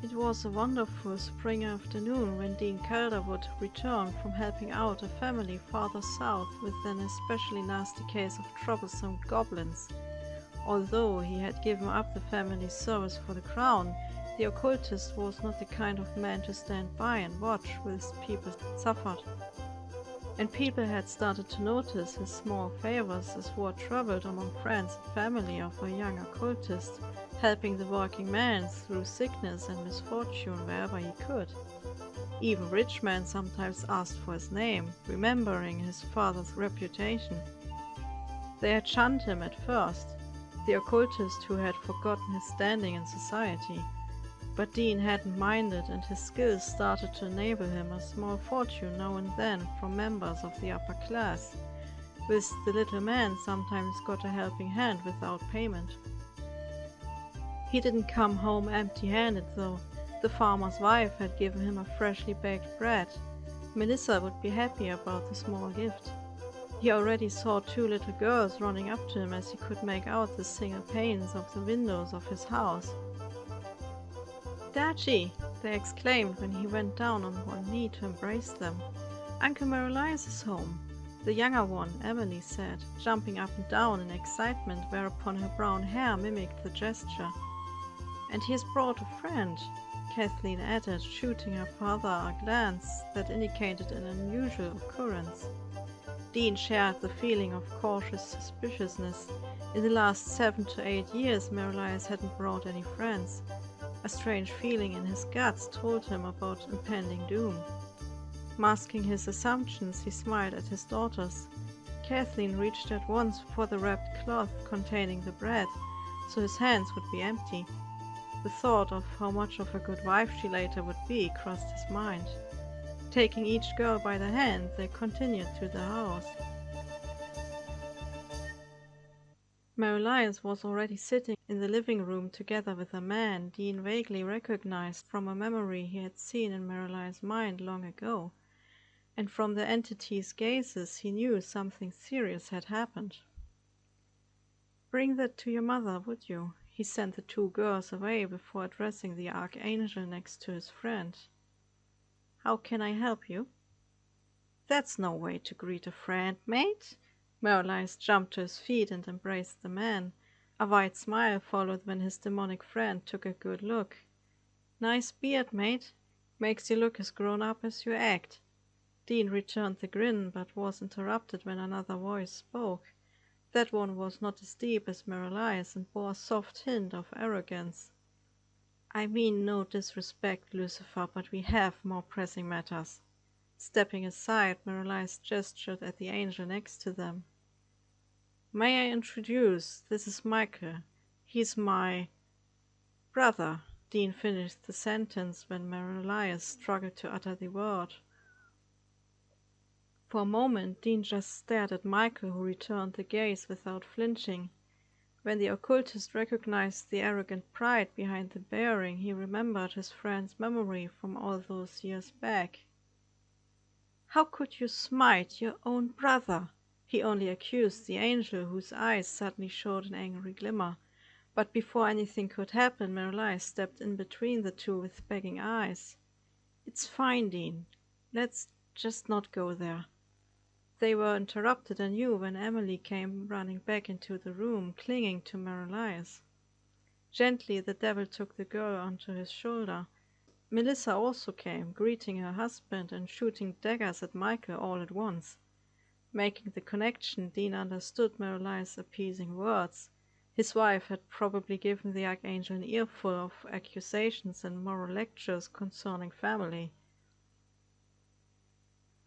It was a wonderful spring afternoon when Dean Calderwood returned from helping out a family farther south with an especially nasty case of troublesome goblins. Although he had given up the family's service for the crown, the occultist was not the kind of man to stand by and watch whilst people suffered. And people had started to notice his small favors as word traveled among friends and family of a young occultist, helping the working man through sickness and misfortune wherever he could. Even rich men sometimes asked for his name, remembering his father's reputation. They had shunned him at first, the occultist who had forgotten his standing in society. But Dean hadn't minded, and his skills started to enable him a small fortune now and then from members of the upper class, whilst the little man sometimes got a helping hand without payment. He didn't come home empty-handed, though. The farmer's wife had given him a freshly baked bread. Melissa would be happy about the small gift. He already saw two little girls running up to him as he could make out the single panes of the windows of his house. "Daddy!" they exclaimed when he went down on one knee to embrace them. "Uncle Marilyse is home." The younger one, Emily, said, jumping up and down in excitement, whereupon her brown hair mimicked the gesture. "And he has brought a friend," Kathleen added, shooting her father a glance that indicated an unusual occurrence. Dean shared the feeling of cautious suspiciousness. In the last 7 to 8 years, Marilyse hadn't brought any friends. A strange feeling in his guts told him about impending doom. Masking his assumptions, he smiled at his daughters. Kathleen reached at once for the wrapped cloth containing the bread, so his hands would be empty. The thought of how much of a good wife she later would be crossed his mind. Taking each girl by the hand, they continued through the house. Marilyse was already sitting in the living room together with a man Dean vaguely recognized from a memory he had seen in Marilyse's mind long ago, and from the entity's gazes he knew something serious had happened. "Bring that to your mother, would you?" He sent the two girls away before addressing the archangel next to his friend. "How can I help you?" "That's no way to greet a friend, mate." Marilyse jumped to his feet and embraced the man. A wide smile followed when his demonic friend took a good look. "Nice beard, mate. Makes you look as grown up as you act." Dean returned the grin, but was interrupted when another voice spoke. That one was not as deep as Marilyse and bore a soft hint of arrogance. "I mean no disrespect, Lucifer, but we have more pressing matters." Stepping aside, Marilyse gestured at the angel next to them. "May I introduce? This is Michael. He's my brother." Dean finished the sentence when Marilyse struggled to utter the word. For a moment, Dean just stared at Michael, who returned the gaze without flinching. When the occultist recognized the arrogant pride behind the bearing, he remembered his friend's memory from all those years back. "How could you smite your own brother?" he only accused the angel, whose eyes suddenly showed an angry glimmer. But before anything could happen, Marilyse stepped in between the two with begging eyes. "It's fine, Dean. Let's just not go there." They were interrupted anew when Emily came running back into the room, clinging to Marilyse. Gently the devil took the girl onto his shoulder. Melissa also came, greeting her husband and shooting daggers at Michael all at once. Making the connection, Dean understood Marilyse's appeasing words. His wife had probably given the archangel an earful of accusations and moral lectures concerning family.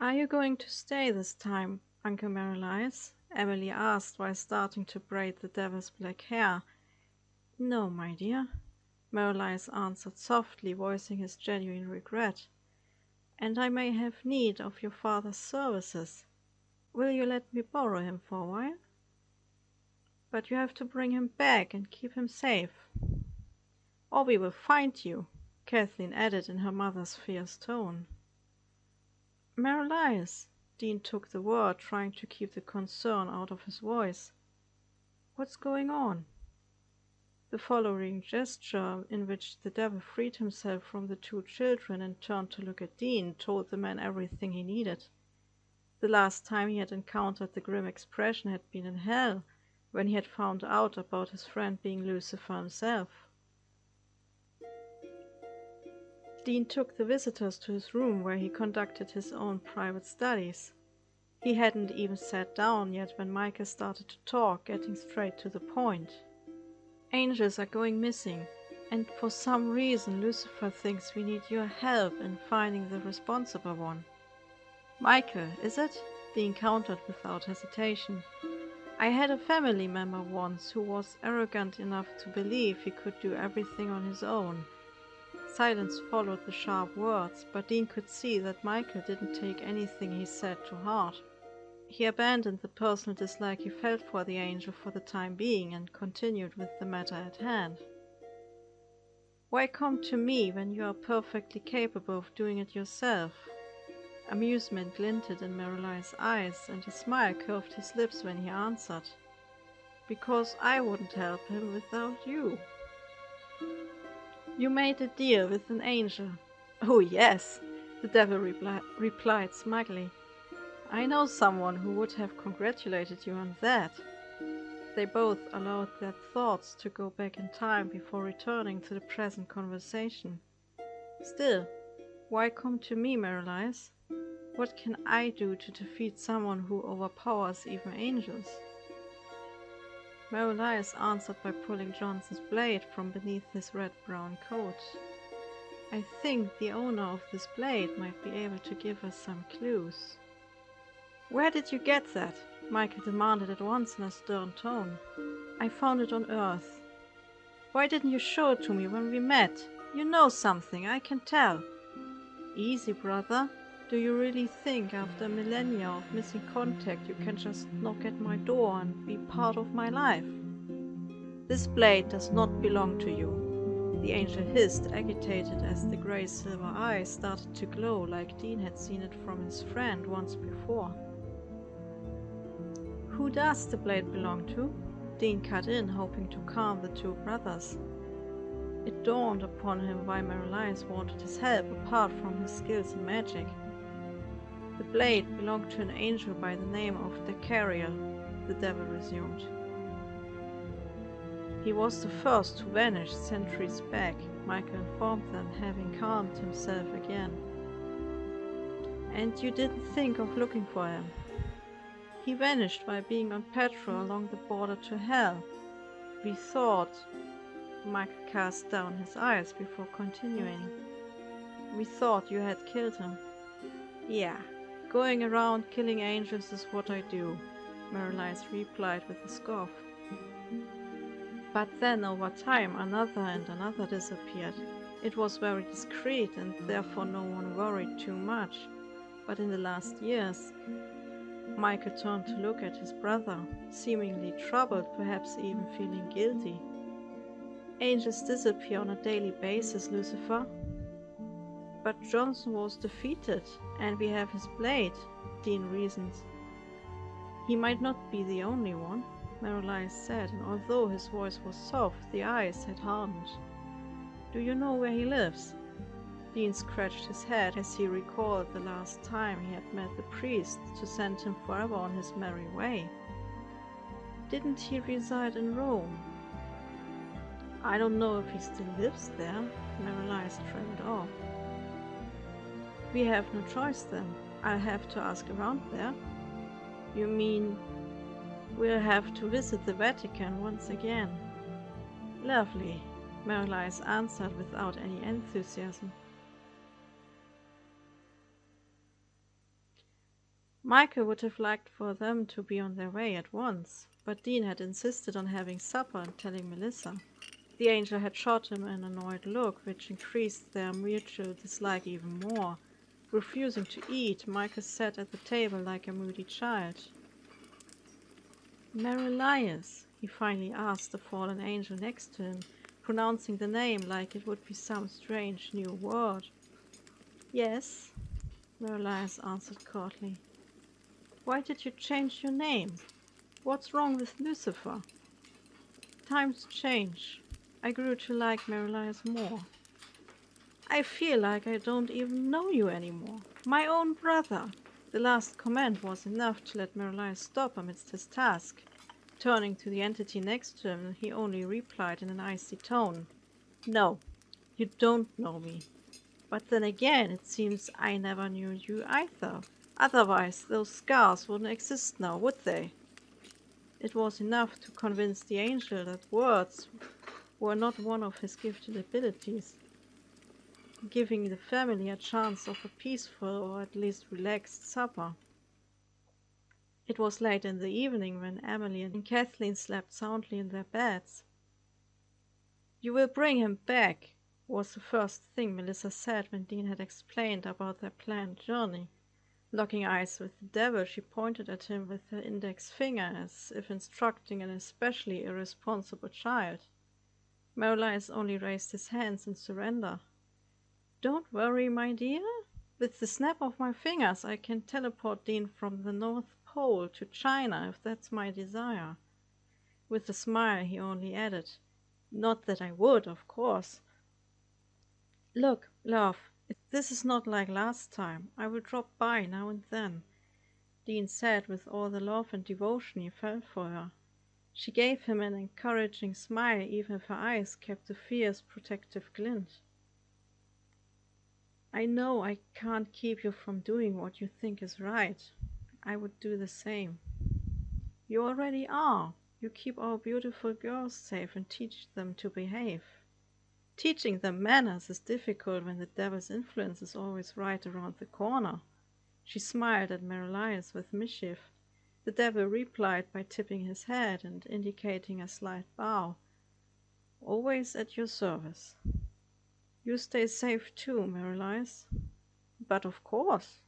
"Are you going to stay this time, Uncle Marilyse?" Emily asked while starting to braid the devil's black hair. "No, my dear," Marilyse answered softly, voicing his genuine regret. "And I may have need of your father's services. Will you let me borrow him for a while? But you have to bring him back and keep him safe." "Or we will find you," Kathleen added in her mother's fierce tone. "Marilyse," Dean took the word, trying to keep the concern out of his voice. "What's going on?" The following gesture, in which the devil freed himself from the two children and turned to look at Dean, told the man everything he needed. The last time he had encountered the grim expression had been in hell, when he had found out about his friend being Lucifer himself. Dean took the visitors to his room, where he conducted his own private studies. He hadn't even sat down yet when Micah started to talk, getting straight to the point. Angels are going missing, and for some reason Lucifer thinks we need your help in finding the responsible one. Michael, is it? Dean countered without hesitation. I had a family member once who was arrogant enough to believe he could do everything on his own. Silence followed the sharp words, but Dean could see that Michael didn't take anything he said to heart. He abandoned the personal dislike he felt for the angel for the time being and continued with the matter at hand. Why come to me when you are perfectly capable of doing it yourself? Amusement glinted in Marylai's eyes, and a smile curved his lips when he answered. Because I wouldn't help him without you. You made a deal with an angel. Oh yes, the devil replied smugly. I know someone who would have congratulated you on that. They both allowed their thoughts to go back in time before returning to the present conversation. Still, why come to me, Marylais? What can I do to defeat someone who overpowers even angels? Marylais answered by pulling Johnson's blade from beneath his red-brown coat. I think the owner of this blade might be able to give us some clues. Where did you get that? Michael demanded at once in a stern tone. I found it on Earth. Why didn't you show it to me when we met? You know something, I can tell. Easy, brother. Do you really think after millennia of missing contact you can just knock at my door and be part of my life? This blade does not belong to you. The angel hissed, agitated as the grey-silver eyes started to glow like Dean had seen it from his friend once before. Who does the blade belong to? Dean cut in, hoping to calm the two brothers. It dawned upon him why Marylais wanted his help apart from his skills in magic. The blade belonged to an angel by the name of Decariel, the devil resumed. He was the first to vanish centuries back, Michael informed them, having calmed himself again. And you didn't think of looking for him? He vanished while being on patrol along the border to hell. We thought... Michael cast down his eyes before continuing. We thought you had killed him. Yeah, going around killing angels is what I do, Marylais replied with a scoff. But then over time another and another disappeared. It was very discreet and therefore no one worried too much. But in the last years... Michael turned to look at his brother, seemingly troubled, perhaps even feeling guilty. Angels disappear on a daily basis, Lucifer. But Johnson was defeated, and we have his blade, Dean reasoned. He might not be the only one, Marylais said, and although his voice was soft, the eyes had hardened. Do you know where he lives? Dean scratched his head as he recalled the last time he had met the priest to send him forever on his merry way. Didn't he reside in Rome? I don't know if he still lives there, Marylais trailed off. We have no choice then. I'll have to ask around there. You mean we'll have to visit the Vatican once again? Lovely, Marylais answered without any enthusiasm. Michael would have liked for them to be on their way at once, but Dean had insisted on having supper and telling Melissa. The angel had shot him an annoyed look, which increased their mutual dislike even more. Refusing to eat, Michael sat at the table like a moody child. Marylais, he finally asked the fallen angel next to him, pronouncing the name like it would be some strange new word. Yes, Marylais answered curtly. Why did you change your name? What's wrong with Lucifer? Times change. I grew to like Marilyes more. I feel like I don't even know you anymore. My own brother. The last comment was enough to let Marilyes stop amidst his task. Turning to the entity next to him, he only replied in an icy tone, "No, you don't know me. But then again, it seems I never knew you either. Otherwise, those scars wouldn't exist now, would they?" It was enough to convince the angel that words were not one of his gifted abilities, giving the family a chance of a peaceful or at least relaxed supper. It was late in the evening when Emily and Kathleen slept soundly in their beds. "You will bring him back," was the first thing Melissa said when Dean had explained about their planned journey. Locking eyes with the devil, she pointed at him with her index finger as if instructing an especially irresponsible child. Marilyes only raised his hands in surrender. "Don't worry, my dear. With the snap of my fingers I can teleport Dean from the North Pole to China if that's my desire." With a smile he only added, "Not that I would, of course. Look, love, this is not like last time. I will drop by now and then," Dean said with all the love and devotion he felt for her. She gave him an encouraging smile, even if her eyes kept a fierce, protective glint. "I know I can't keep you from doing what you think is right. I would do the same." "You already are. You keep our beautiful girls safe and teach them to behave." "Teaching them manners is difficult when the devil's influence is always right around the corner." She smiled at Marilyes with mischief. The devil replied by tipping his head and indicating a slight bow. "Always at your service." "You stay safe too, Marilyes." "But of course."